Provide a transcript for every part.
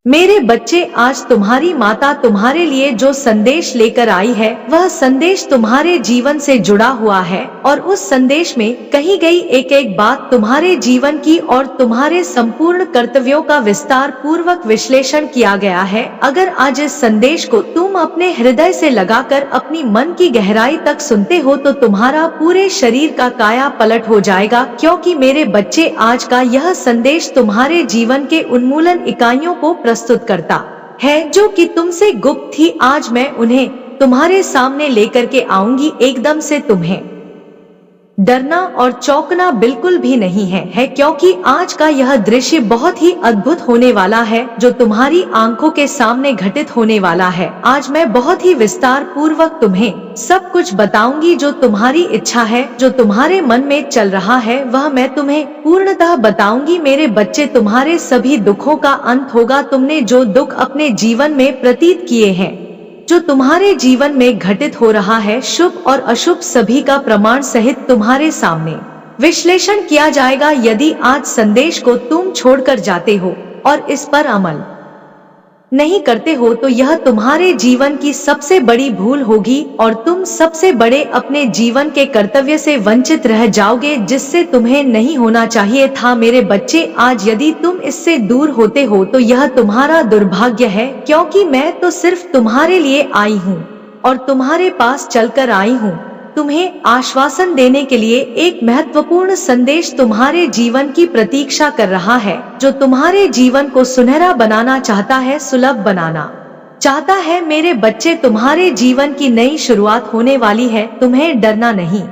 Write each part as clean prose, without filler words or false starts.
मेरे बच्चे, आज तुम्हारी माता तुम्हारे लिए जो संदेश लेकर आई है वह संदेश तुम्हारे जीवन से जुड़ा हुआ है और उस संदेश में कही गई एक एक बात तुम्हारे जीवन की और तुम्हारे संपूर्ण कर्तव्यों का विस्तार पूर्वक विश्लेषण किया गया है। अगर आज इस संदेश को तुम अपने हृदय से लगाकर अपनी मन की गहराई तक सुनते हो तो तुम्हारा पूरे शरीर का काया पलट हो जाएगा, क्योंकि मेरे बच्चे आज का यह संदेश तुम्हारे जीवन के उन्मूलन इकाइयों को प्रस्तुत करता है जो कि तुमसे गुप्त थी। आज मैं उन्हें तुम्हारे सामने लेकर के आऊंगी। एकदम से तुम्हें डरना और चौंकना बिल्कुल भी नहीं है, क्योंकि आज का यह दृश्य बहुत ही अद्भुत होने वाला है जो तुम्हारी आंखों के सामने घटित होने वाला है। आज मैं बहुत ही विस्तार पूर्वक तुम्हें सब कुछ बताऊंगी। जो तुम्हारी इच्छा है, जो तुम्हारे मन में चल रहा है, वह मैं तुम्हें पूर्णतः बताऊंगी। मेरे बच्चे, तुम्हारे सभी दुखों का अंत होगा। तुमने जो दुख अपने जीवन में प्रतीत किए हैं, जो तुम्हारे जीवन में घटित हो रहा है, शुभ और अशुभ सभी का प्रमाण सहित तुम्हारे सामने विश्लेषण किया जाएगा। यदि आज संदेश को तुम छोड़कर जाते हो और इस पर अमल नहीं करते हो तो यह तुम्हारे जीवन की सबसे बड़ी भूल होगी और तुम सबसे बड़े अपने जीवन के कर्तव्य से वंचित रह जाओगे, जिससे तुम्हें नहीं होना चाहिए था। मेरे बच्चे, आज यदि तुम इससे दूर होते हो तो यह तुम्हारा दुर्भाग्य है, क्योंकि मैं तो सिर्फ तुम्हारे लिए आई हूँ और तुम्हारे पास चलकर आई हूँ तुम्हें आश्वासन देने के लिए। एक महत्वपूर्ण संदेश तुम्हारे जीवन की प्रतीक्षा कर रहा है, जो तुम्हारे जीवन को सुनहरा बनाना चाहता है, सुलभ बनाना चाहता है। मेरे बच्चे, तुम्हारे जीवन की नई शुरुआत होने वाली है। तुम्हें डरना नहीं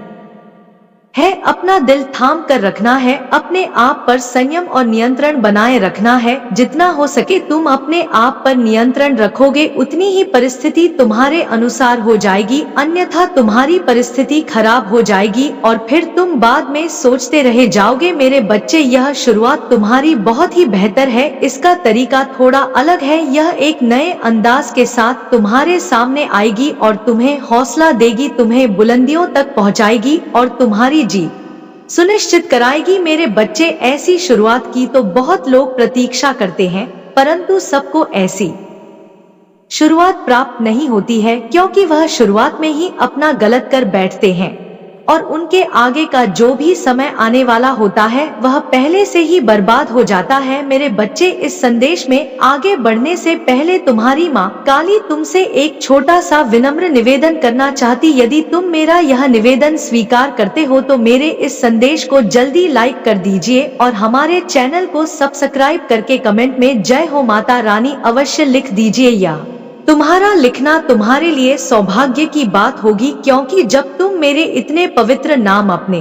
है, अपना दिल थाम कर रखना है, अपने आप पर संयम और नियंत्रण बनाए रखना है। जितना हो सके तुम अपने आप पर नियंत्रण रखोगे, उतनी ही परिस्थिति तुम्हारे अनुसार हो जाएगी, अन्यथा तुम्हारी परिस्थिति खराब हो जाएगी और फिर तुम बाद में सोचते रह जाओगे। मेरे बच्चे, यह शुरुआत तुम्हारी बहुत ही बेहतर है। इसका तरीका थोड़ा अलग है। यह एक नए अंदाज के साथ तुम्हारे सामने आएगी और तुम्हें हौसला देगी, तुम्हें बुलंदियों तक पहुंचाएगी और तुम्हारी जीत सुनिश्चित कराएगी। मेरे बच्चे, ऐसी शुरुआत की तो बहुत लोग प्रतीक्षा करते हैं, परंतु सबको ऐसी शुरुआत प्राप्त नहीं होती है, क्योंकि वह शुरुआत में ही अपना गलत कर बैठते हैं और उनके आगे का जो भी समय आने वाला होता है वह पहले से ही बर्बाद हो जाता है। मेरे बच्चे, इस संदेश में आगे बढ़ने से पहले तुम्हारी माँ काली तुमसे एक छोटा सा विनम्र निवेदन करना चाहती। यदि तुम मेरा यह निवेदन स्वीकार करते हो तो मेरे इस संदेश को जल्दी लाइक कर दीजिए और हमारे चैनल को सब्सक्राइब करके कमेंट में जय हो माता रानी अवश्य लिख दीजिए। या तुम्हारा लिखना तुम्हारे लिए सौभाग्य की बात होगी, क्योंकि जब तुम मेरे इतने पवित्र नाम अपने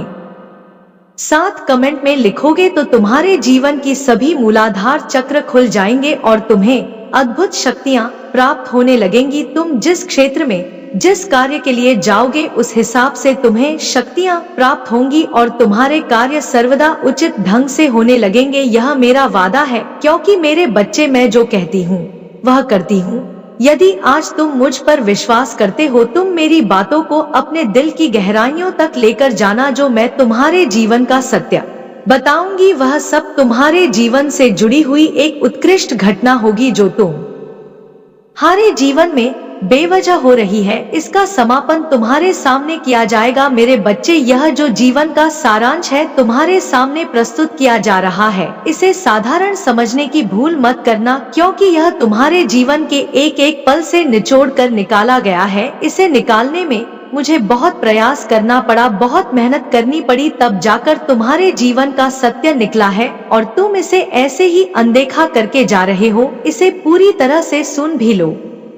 साथ कमेंट में लिखोगे तो तुम्हारे जीवन की सभी मूलाधार चक्र खुल जाएंगे और तुम्हें अद्भुत शक्तियां प्राप्त होने लगेंगी। तुम जिस क्षेत्र में जिस कार्य के लिए जाओगे उस हिसाब से तुम्हें शक्तियां प्राप्त होंगी और तुम्हारे कार्य सर्वदा उचित ढंग से होने लगेंगे। यह मेरा वादा है, क्योंकि मेरे बच्चे, मैं जो कहती हूँ वह करती हूँ। यदि आज तुम मुझ पर विश्वास करते हो, तुम मेरी बातों को अपने दिल की गहराइयों तक लेकर जाना। जो मैं तुम्हारे जीवन का सत्य बताऊंगी वह सब तुम्हारे जीवन से जुड़ी हुई एक उत्कृष्ट घटना होगी जो तुम्हारे जीवन में बेवजह हो रही है। इसका समापन तुम्हारे सामने किया जाएगा। मेरे बच्चे, यह जो जीवन का सारांश है तुम्हारे सामने प्रस्तुत किया जा रहा है, इसे साधारण समझने की भूल मत करना, क्योंकि यह तुम्हारे जीवन के एक एक पल से निचोड़ कर निकाला गया है। इसे निकालने में मुझे बहुत प्रयास करना पड़ा, बहुत मेहनत करनी पड़ी, तब जाकर तुम्हारे जीवन का सत्य निकला है और तुम इसे ऐसे ही अनदेखा करके जा रहे हो। इसे पूरी तरह से सुन भी लो,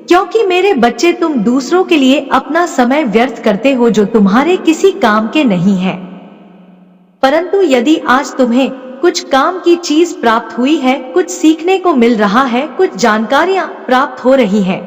क्योंकि मेरे बच्चे, तुम दूसरों के लिए अपना समय व्यर्थ करते हो जो तुम्हारे किसी काम के नहीं है। परंतु यदि आज तुम्हें कुछ काम की चीज प्राप्त हुई है, कुछ सीखने को मिल रहा है, कुछ जानकारियां प्राप्त हो रही हैं,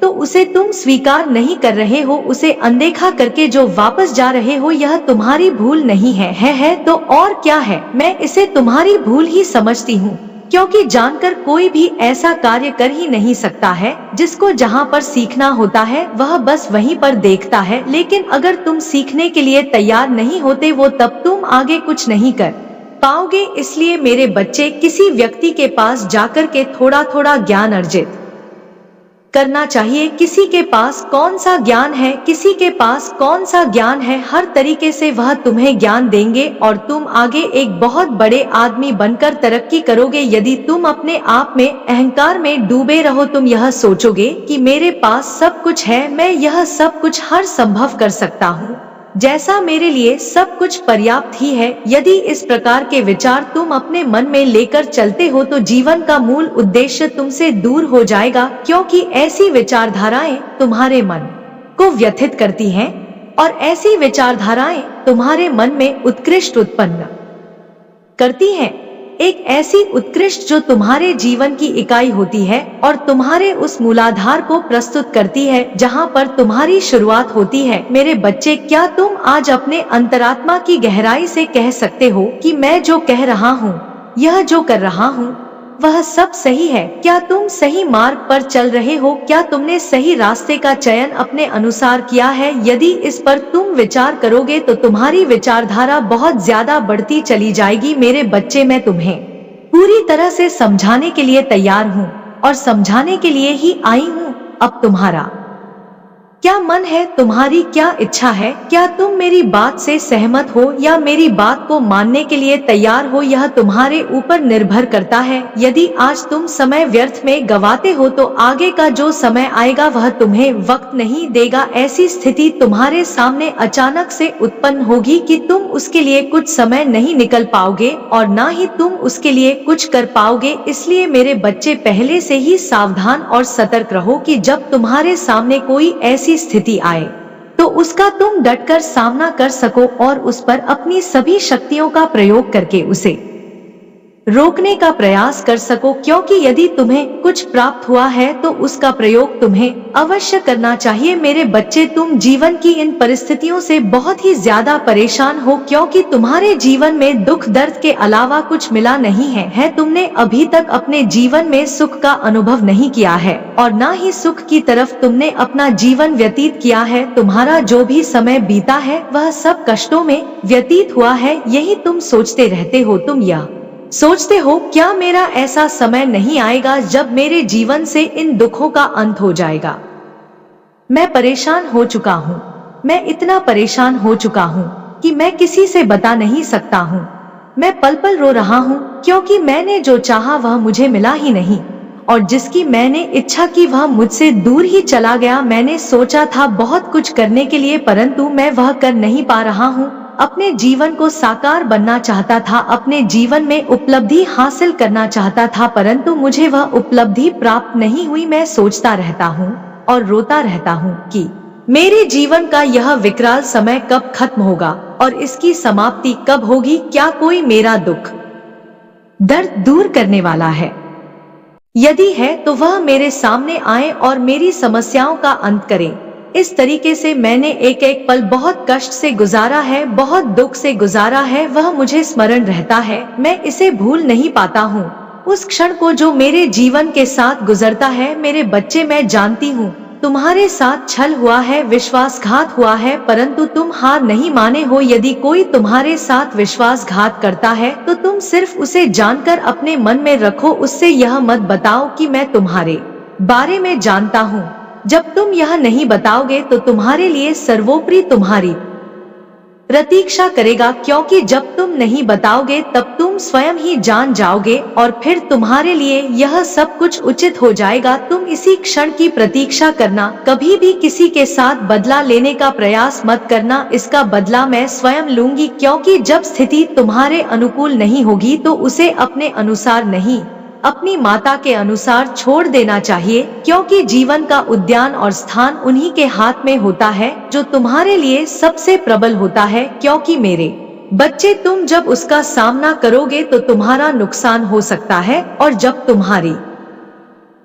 तो उसे तुम स्वीकार नहीं कर रहे हो, उसे अनदेखा करके जो वापस जा रहे हो, यह तुम्हारी भूल नहीं है तो और क्या है। मैं इसे तुम्हारी भूल ही समझती हूँ, क्योंकि जानकर कोई भी ऐसा कार्य कर ही नहीं सकता है। जिसको जहाँ पर सीखना होता है वह बस वहीं पर देखता है, लेकिन अगर तुम सीखने के लिए तैयार नहीं होते वो, तब तुम आगे कुछ नहीं कर पाओगे। इसलिए मेरे बच्चे, किसी व्यक्ति के पास जाकर के थोड़ा थोड़ा ज्ञान अर्जित करना चाहिए। किसी के पास कौन सा ज्ञान है, किसी के पास कौन सा ज्ञान है, हर तरीके से वह तुम्हें ज्ञान देंगे और तुम आगे एक बहुत बड़े आदमी बनकर तरक्की करोगे। यदि तुम अपने आप में अहंकार में डूबे रहो, तुम यह सोचोगे कि मेरे पास सब कुछ है, मैं यह सब कुछ हर संभव कर सकता हूँ, जैसा मेरे लिए सब कुछ पर्याप्त ही है। यदि इस प्रकार के विचार तुम अपने मन में लेकर चलते हो तो जीवन का मूल उद्देश्य तुमसे दूर हो जाएगा, क्योंकि ऐसी विचारधाराएं तुम्हारे मन को व्यथित करती हैं और ऐसी विचारधाराएं तुम्हारे मन में उत्कृष्ट उत्पन्न करती हैं। एक ऐसी उत्कृष्ट जो तुम्हारे जीवन की इकाई होती है और तुम्हारे उस मूलाधार को प्रस्तुत करती है जहां पर तुम्हारी शुरुआत होती है। मेरे बच्चे, क्या तुम आज अपने अंतरात्मा की गहराई से कह सकते हो कि मैं जो कह रहा हूँ, यह जो कर रहा हूँ, वह सब सही है? क्या तुम सही मार्ग पर चल रहे हो? क्या तुमने सही रास्ते का चयन अपने अनुसार किया है? यदि इस पर तुम विचार करोगे तो तुम्हारी विचारधारा बहुत ज्यादा बढ़ती चली जाएगी। मेरे बच्चे, मैं तुम्हें पूरी तरह से समझाने के लिए तैयार हूँ और समझाने के लिए ही आई हूँ। अब तुम्हारा क्या मन है, तुम्हारी क्या इच्छा है? क्या तुम मेरी बात से सहमत हो या मेरी बात को मानने के लिए तैयार हो, यह तुम्हारे ऊपर निर्भर करता है। यदि आज तुम समय व्यर्थ में गवाते हो तो आगे का जो समय आएगा वह तुम्हें वक्त नहीं देगा। ऐसी स्थिति तुम्हारे सामने अचानक से उत्पन्न होगी कि तुम उसके लिए कुछ समय नहीं निकल पाओगे और ना ही तुम उसके लिए कुछ कर पाओगे। इसलिए मेरे बच्चे, पहले से ही सावधान और सतर्क रहो कि जब तुम्हारे सामने कोई ऐसी स्थिति आए तो उसका तुम डटकर सामना कर सको और उस पर अपनी सभी शक्तियों का प्रयोग करके उसे रोकने का प्रयास कर सको, क्योंकि यदि तुम्हें कुछ प्राप्त हुआ है तो उसका प्रयोग तुम्हें अवश्य करना चाहिए। मेरे बच्चे, तुम जीवन की इन परिस्थितियों से बहुत ही ज्यादा परेशान हो, क्योंकि तुम्हारे जीवन में दुख दर्द के अलावा कुछ मिला नहीं है। तुमने अभी तक अपने जीवन में सुख का अनुभव नहीं किया है और ना ही सुख की तरफ तुमने अपना जीवन व्यतीत किया है। तुम्हारा जो भी समय बीता है वह सब कष्टों में व्यतीत हुआ है। यही तुम सोचते रहते हो। तुम यह सोचते हो, क्या मेरा ऐसा समय नहीं आएगा जब मेरे जीवन से इन दुखों का अंत हो जाएगा? मैं परेशान हो चुका हूँ, मैं इतना परेशान हो चुका हूँ कि मैं किसी से बता नहीं सकता हूँ। मैं पल पल रो रहा हूँ, क्योंकि मैंने जो चाहा वह मुझे मिला ही नहीं और जिसकी मैंने इच्छा की वह मुझसे दूर ही चला गया। मैंने सोचा था बहुत कुछ करने के लिए, परंतु मैं वह कर नहीं पा रहा हूँ। अपने जीवन को साकार बनना चाहता था, अपने जीवन में उपलब्धि हासिल करना चाहता था, परंतु मुझे वह उपलब्धि प्राप्त नहीं हुई। मैं सोचता रहता हूँ और रोता रहता हूँ कि मेरे जीवन का यह विकराल समय कब खत्म होगा और इसकी समाप्ति कब होगी। क्या कोई मेरा दुख दर्द दूर करने वाला है? यदि है तो वह मेरे सामने आए और मेरी समस्याओं का अंत करे। इस तरीके से मैंने एक एक पल बहुत कष्ट से गुजारा है, बहुत दुख से गुजारा है। वह मुझे स्मरण रहता है, मैं इसे भूल नहीं पाता हूँ। उस क्षण को जो मेरे जीवन के साथ गुजरता है। मेरे बच्चे, मैं जानती हूँ तुम्हारे साथ छल हुआ है, विश्वासघात हुआ है, परंतु तुम हार नहीं माने हो। यदि कोई तुम्हारे साथ विश्वासघात करता है तो तुम सिर्फ उसे जानकर अपने मन में रखो, उससे यह मत बताओ कि मैं तुम्हारे बारे में जानता हूँ। जब तुम यह नहीं बताओगे तो तुम्हारे लिए सर्वोपरि तुम्हारी प्रतीक्षा करेगा, क्योंकि जब तुम नहीं बताओगे तब तुम स्वयं ही जान जाओगे और फिर तुम्हारे लिए यह सब कुछ उचित हो जाएगा। तुम इसी क्षण की प्रतीक्षा करना, कभी भी किसी के साथ बदला लेने का प्रयास मत करना। इसका बदला मैं स्वयं लूंगी, क्योंकि जब स्थिति तुम्हारे अनुकूल नहीं होगी तो उसे अपने अनुसार नहीं, अपनी माता के अनुसार छोड़ देना चाहिए, क्योंकि जीवन का उद्यान और स्थान उन्हीं के हाथ में होता है जो तुम्हारे लिए सबसे प्रबल होता है। क्योंकि मेरे बच्चे, तुम जब उसका सामना करोगे तो तुम्हारा नुकसान हो सकता है और जब तुम्हारी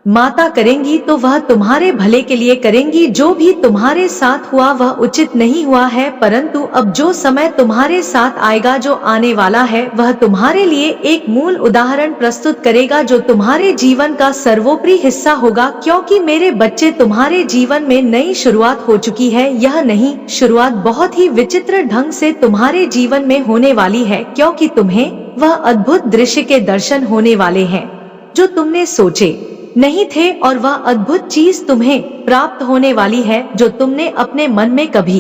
माता करेंगी तो वह तुम्हारे भले के लिए करेंगी। जो भी तुम्हारे साथ हुआ वह उचित नहीं हुआ है, परंतु अब जो समय तुम्हारे साथ आएगा, जो आने वाला है, वह तुम्हारे लिए एक मूल उदाहरण प्रस्तुत करेगा जो तुम्हारे जीवन का सर्वोपरि हिस्सा होगा। क्योंकि मेरे बच्चे, तुम्हारे जीवन में नई शुरुआत हो चुकी है। यह नई शुरुआत बहुत ही विचित्र ढंग से तुम्हारे जीवन में होने वाली है, क्योंकि तुम्हें वह अद्भुत दृश्य के दर्शन होने वाले हैं जो तुमने सोचे नहीं थे, और वह अद्भुत चीज तुम्हें प्राप्त होने वाली है जो तुमने अपने मन में कभी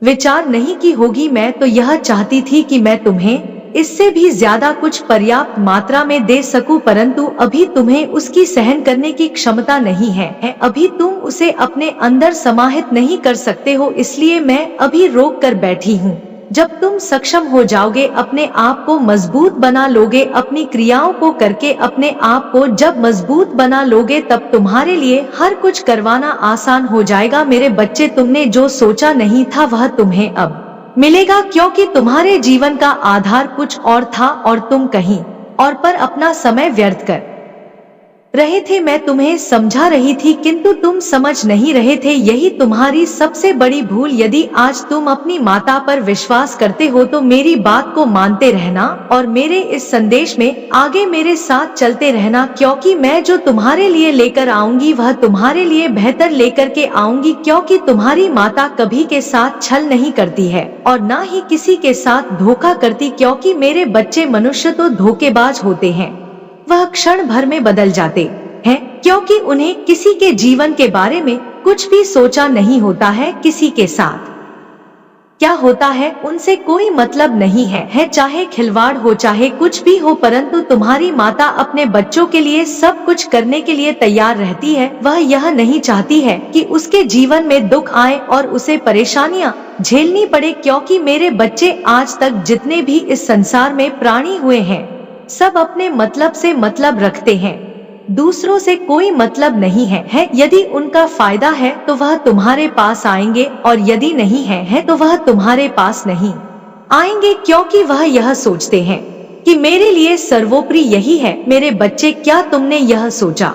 विचार नहीं की होगी। मैं तो यह चाहती थी कि मैं तुम्हें इससे भी ज्यादा कुछ पर्याप्त मात्रा में दे सकूं, परंतु अभी तुम्हें उसकी सहन करने की क्षमता नहीं है। अभी तुम उसे अपने अंदर समाहित नहीं कर सकते हो, इसलिए मैं अभी रोक कर बैठी हूँ। जब तुम सक्षम हो जाओगे, अपने आप को मजबूत बना लोगे, अपनी क्रियाओं को करके अपने आप को जब मजबूत बना लोगे, तब तुम्हारे लिए हर कुछ करवाना आसान हो जाएगा। मेरे बच्चे, तुमने जो सोचा नहीं था वह तुम्हें अब मिलेगा, क्योंकि तुम्हारे जीवन का आधार कुछ और था और तुम कहीं और पर अपना समय व्यर्थ कर रहे थे। मैं तुम्हें समझा रही थी किंतु तुम समझ नहीं रहे थे। यही तुम्हारी सबसे बड़ी भूल। यदि आज तुम अपनी माता पर विश्वास करते हो तो मेरी बात को मानते रहना और मेरे इस संदेश में आगे मेरे साथ चलते रहना, क्योंकि मैं जो तुम्हारे लिए लेकर आऊंगी वह तुम्हारे लिए बेहतर लेकर के आऊंगी। क्योंकि तुम्हारी माता कभी के साथ छल नहीं करती है और ना ही किसी के साथ धोखा करती, क्योंकि मेरे बच्चे, मनुष्य तो धोखेबाज होते हैं। वह क्षण भर में बदल जाते हैं, क्योंकि उन्हें किसी के जीवन के बारे में कुछ भी सोचा नहीं होता है। किसी के साथ क्या होता है उनसे कोई मतलब नहीं है, चाहे खिलवाड़ हो, चाहे कुछ भी हो, परंतु तुम्हारी माता अपने बच्चों के लिए सब कुछ करने के लिए तैयार रहती है। वह यह नहीं चाहती है कि उसके जीवन में दुख आए और उसे परेशानियां झेलनी पड़े, क्योंकि मेरे बच्चे, आज तक जितने भी इस संसार में प्राणी हुए हैं, सब अपने मतलब से मतलब रखते हैं, दूसरों से कोई मतलब नहीं है। यदि उनका फायदा है तो वह तुम्हारे पास आएंगे और यदि नहीं है तो वह तुम्हारे पास नहीं आएंगे, क्योंकि वह यह सोचते हैं कि मेरे लिए सर्वोपरि यही है। मेरे बच्चे, क्या तुमने यह सोचा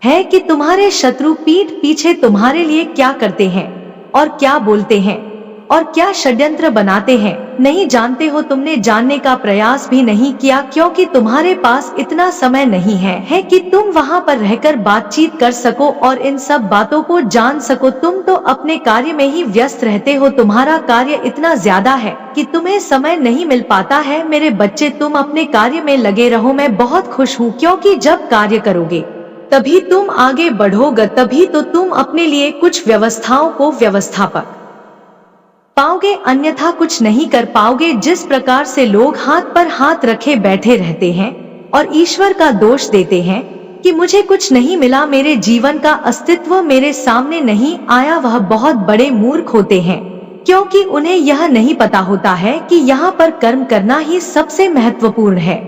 है कि तुम्हारे शत्रु पीठ पीछे तुम्हारे लिए क्या करते हैं और क्या बोलते हैं और क्या षड्यंत्र बनाते हैं? नहीं जानते हो। तुमने जानने का प्रयास भी नहीं किया, क्योंकि तुम्हारे पास इतना समय नहीं है कि तुम वहां पर रहकर बातचीत कर सको और इन सब बातों को जान सको। तुम तो अपने कार्य में ही व्यस्त रहते हो। तुम्हारा कार्य इतना ज्यादा है कि तुम्हें समय नहीं मिल पाता है। मेरे बच्चे, तुम अपने कार्य में लगे रहो। मैं बहुत खुश हूँ, क्योंकि जब कार्य करोगे तभी तुम आगे बढ़ोगे, तभी तो तुम अपने लिए कुछ व्यवस्थाओं को व्यवस्थापक पाओगे, अन्यथा कुछ नहीं कर पाओगे। जिस प्रकार से लोग हाथ पर हाथ रखे बैठे रहते हैं और ईश्वर का दोष देते हैं कि मुझे कुछ नहीं मिला, मेरे जीवन का अस्तित्व मेरे सामने नहीं आया, वह बहुत बड़े मूर्ख होते हैं, क्योंकि उन्हें यह नहीं पता होता है कि यहाँ पर कर्म करना ही सबसे महत्वपूर्ण है।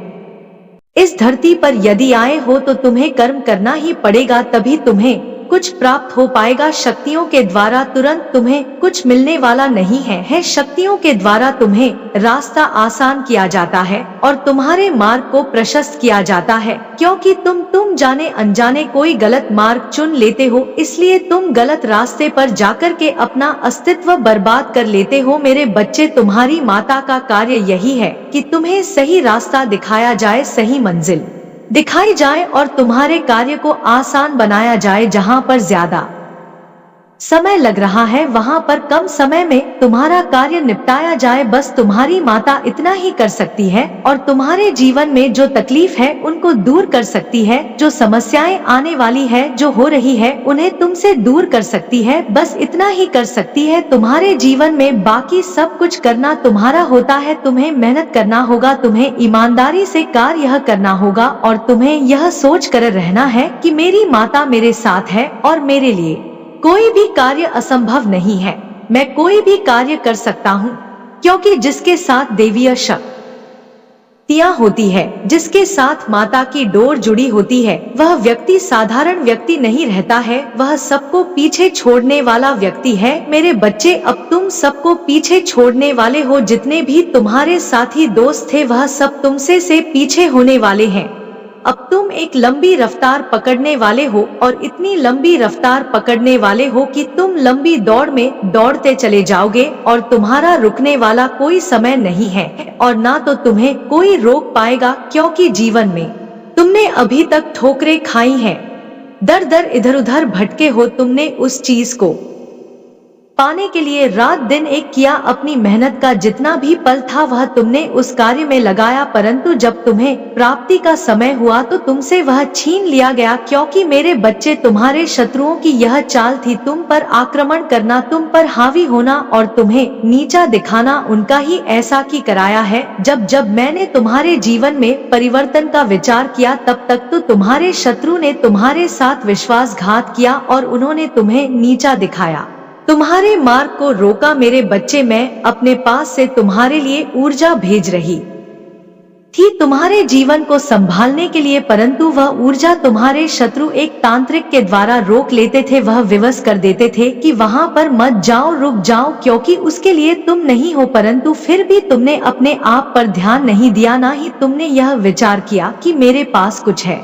इस धरती पर यदि आए हो तो तुम्हें कर्म करना ही पड़ेगा, तभी तुम्हें कुछ प्राप्त हो पाएगा। शक्तियों के द्वारा तुरंत तुम्हें कुछ मिलने वाला नहीं है। शक्तियों के द्वारा तुम्हें रास्ता आसान किया जाता है और तुम्हारे मार्ग को प्रशस्त किया जाता है, क्योंकि तुम जाने अनजाने कोई गलत मार्ग चुन लेते हो, इसलिए तुम गलत रास्ते पर जाकर के अपना अस्तित्व बर्बाद कर लेते हो। मेरे बच्चे, तुम्हारी माता का कार्य यही है कि तुम्हें सही रास्ता दिखाया जाए, सही मंजिल दिखाई जाए और तुम्हारे कार्य को आसान बनाया जाए। जहां पर ज्यादा समय लग रहा है वहां पर कम समय में तुम्हारा कार्य निपटाया जाए। बस तुम्हारी माता इतना ही कर सकती है और तुम्हारे जीवन में जो तकलीफ है उनको दूर कर सकती है। जो समस्याएं आने वाली है, जो हो रही है, उन्हें तुमसे दूर कर सकती है। बस इतना ही कर सकती है। तुम्हारे जीवन में बाकी सब कुछ करना तुम्हारा होता है। तुम्हें मेहनत करना होगा, तुम्हें ईमानदारी से कार्य करना होगा और तुम्हें यह सोच कर रहना है कि मेरी माता मेरे साथ है और मेरे लिए कोई भी कार्य असंभव नहीं है। मैं कोई भी कार्य कर सकता हूँ, क्योंकि जिसके साथ दैवीय शक्तियां होती है, जिसके साथ माता की डोर जुड़ी होती है, वह व्यक्ति साधारण व्यक्ति नहीं रहता है, वह सबको पीछे छोड़ने वाला व्यक्ति है। मेरे बच्चे, अब तुम सबको पीछे छोड़ने वाले हो। जितने भी तुम्हारे साथी दोस्त थे वह सब तुमसे पीछे होने वाले हैं। अब तुम एक लंबी रफ्तार पकड़ने वाले हो और इतनी लंबी रफ्तार पकड़ने वाले हो कि तुम लंबी दौड़ में दौड़ते चले जाओगे और तुम्हारा रुकने वाला कोई समय नहीं है और ना तो तुम्हें कोई रोक पाएगा, क्योंकि जीवन में तुमने अभी तक ठोकरें खाई हैं, दर दर इधर उधर भटके हो। तुमने उस चीज को पाने के लिए रात दिन एक किया, अपनी मेहनत का जितना भी पल था वह तुमने उस कार्य में लगाया, परंतु जब तुम्हें प्राप्ति का समय हुआ तो तुमसे वह छीन लिया गया। क्योंकि मेरे बच्चे, तुम्हारे शत्रुओं की यह चाल थी, तुम पर आक्रमण करना, तुम पर हावी होना और तुम्हें नीचा दिखाना। उनका ही ऐसा की कराया है। जब जब मैंने तुम्हारे जीवन में परिवर्तन का विचार किया, तब तक तो तुम्हारे शत्रु ने तुम्हारे साथ विश्वासघात किया और उन्होंने तुम्हें नीचा दिखाया, तुम्हारे मार्ग को रोका। मेरे बच्चे, मैं अपने पास से तुम्हारे लिए ऊर्जा भेज रही थी तुम्हारे जीवन को संभालने के लिए, परंतु वह ऊर्जा तुम्हारे शत्रु एक तांत्रिक के द्वारा रोक लेते थे। वह विवश कर देते थे कि वहां पर मत जाओ, रुक जाओ, क्योंकि उसके लिए तुम नहीं हो। परंतु फिर भी तुमने अपने आप पर ध्यान नहीं दिया, ना ही तुमने यह विचार किया कि मेरे पास कुछ है।